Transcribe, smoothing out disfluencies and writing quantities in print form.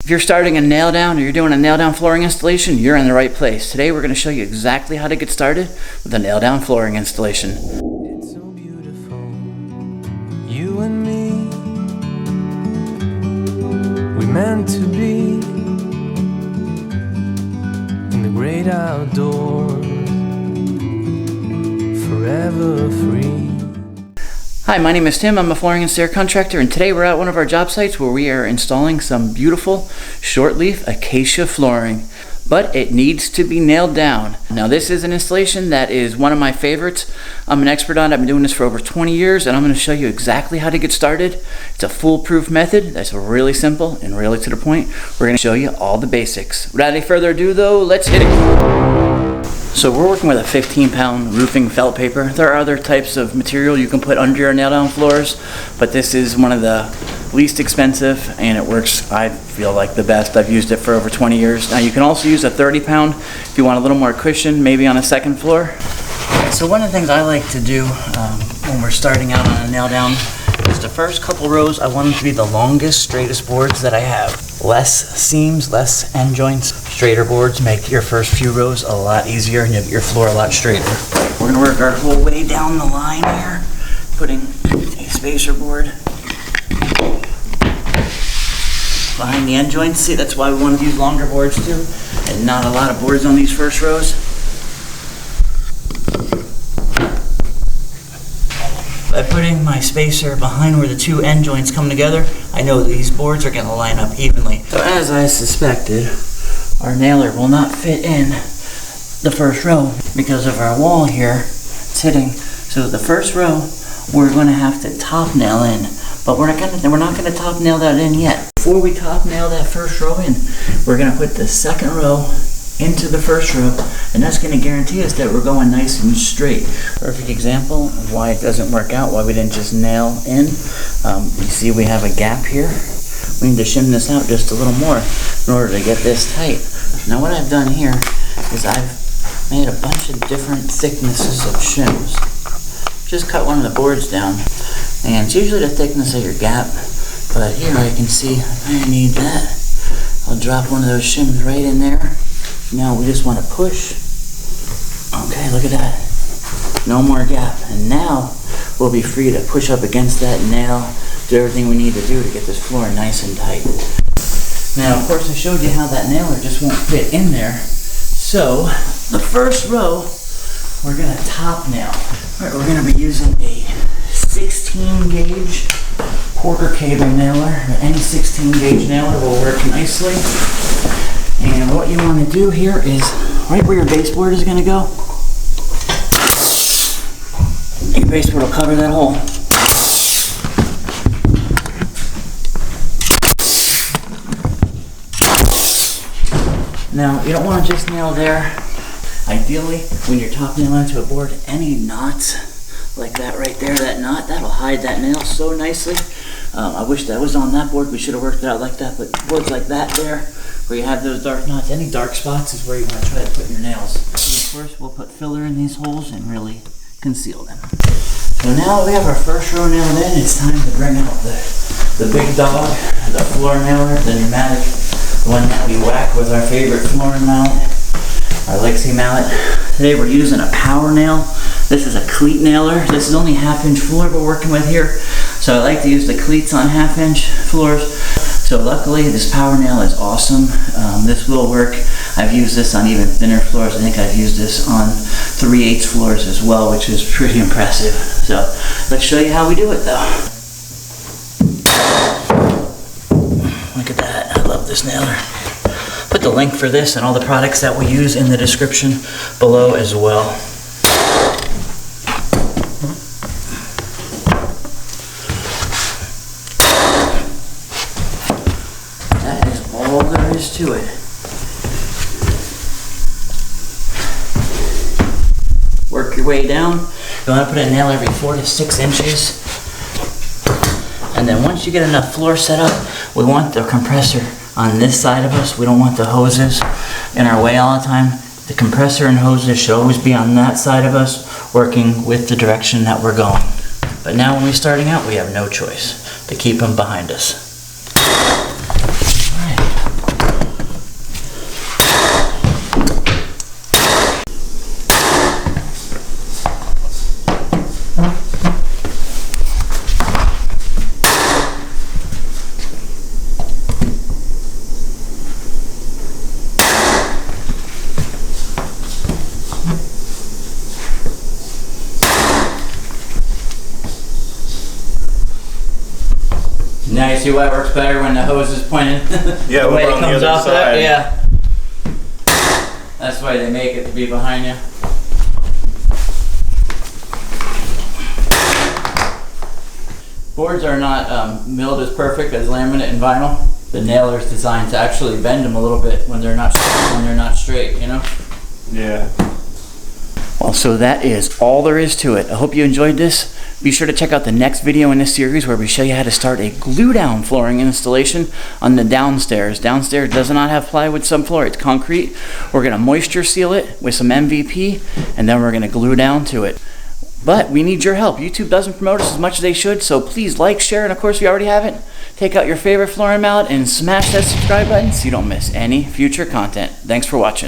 If you're starting a nail down or you're doing a nail down flooring installation, you're in the right place. Today we're going to show you exactly how to get started with a nail down flooring installation. It's so beautiful, you and me. We meant to be in the great outdoors, forever free. Hi, my name is Tim. I'm a flooring and stair contractor, and today we're at one of our job sites where we are installing some beautiful short leaf acacia flooring. But it needs to be nailed down. Now this is an installation that is one of my favorites. I'm an expert on it. I've been doing this for over 20 years, and I'm going to show you exactly how to get started. It's a foolproof method that's really simple and really to the point. We're going to show you all the basics. Without any further ado though, let's hit it. So we're working with a 15-pound roofing felt paper. There are other types of material you can put under your nail down floors, but this is one of the least expensive and it works, I feel like, the best. I've used it for over 20 years. Now you can also use a 30-pound if you want a little more cushion, maybe on a second floor. So one of the things I like to do when we're starting out on a nail down is the first couple rows, I want them to be the longest, straightest boards that I have. Less seams, less end joints. Straighter boards make your first few rows a lot easier and you get your floor a lot straighter. We're gonna work our whole way down the line here, putting a spacer board behind the end joints. See, that's why we want to use longer boards too, and not a lot of boards on these first rows. By putting my spacer behind where the two end joints come together, I know these boards are going to line up evenly. So as I suspected, our nailer will not fit in the first row because of our wall here. It's hitting. So the first row, we're going to have to top nail in, but we're not going to top nail that in yet. Before we top nail that first row in, we're going to put the second row into the first row, and that's going to guarantee us that we're going nice and straight. Perfect example of why it doesn't work out, why we didn't just nail in. You see we have a gap here. We need to shim this out just a little more in order to get this tight. Now what I've done here is I've made a bunch of different thicknesses of shims. Just cut one of the boards down, and it's usually the thickness of your gap, but here I can see I need that. I'll drop one of those shims right in there. Now we just want to push. Okay, look at that. No more gap. And now we'll be free to push up against that nail, do everything we need to do to get this floor nice and tight. Now, of course, I showed you how that nailer just won't fit in there. So the first row, we're going to top nail. All right, we're going to be using a 16 gauge quarter cable nailer. Any 16 gauge nailer will work nicely. And what you want to do here is, right where your baseboard is going to go, your baseboard will cover that hole. Now, you don't want to just nail there. Ideally, when you're top nailing into a board, any knots like that right there, that knot, that'll hide that nail so nicely. I wish that was on that board. We should have worked it out like that, but boards like that there, where you have those dark knots, any dark spots is where you want to try to put your nails. So of course, we'll put filler in these holes and really conceal them. So now we have our first row nailed in, it's time to bring out the big dog, the floor nailer, the pneumatic, the one that we whack with our favorite flooring mallet, our Lexi mallet. Today we're using a power nail. This is a cleat nailer. This is only 1/2-inch floor we're working with here. So I like to use the cleats on 1/2-inch floors. So luckily this power nail is awesome. This will work. I've used this on even thinner floors. I think I've used this on 3/8 floors as well, which is pretty impressive. So let's show you how we do it though. Look at that, I love this nailer. Put the link for this and all the products that we use in the description below as well. All there is to it. Work your way down. You want to put a nail every 4 to 6 inches. And then once you get enough floor set up, we want the compressor on this side of us. We don't want the hoses in our way all the time. The compressor and hoses should always be on that side of us, working with the direction that we're going. But now when we're starting out, we have no choice to keep them behind us. All right. Now you see why it works better when the hose is pointed. Yeah, the way over it on the comes other off of side. it. Yeah. That's why they make it to be behind you. Boards are not milled as perfect as laminate and vinyl. The nailer is designed to actually bend them a little bit when they're not straight, you know? Yeah. Well, so that is all there is to it. I hope you enjoyed this. Be sure to check out the next video in this series where we show you how to start a glue-down flooring installation on the downstairs. Downstairs does not have plywood subfloor, it's concrete. We're gonna moisture seal it with some MVP, and then we're gonna glue down to it. But we need your help. YouTube doesn't promote us as much as they should, so please like, share, and of course if you already haven't, take out your favorite flooring mallet and smash that subscribe button so you don't miss any future content. Thanks for watching.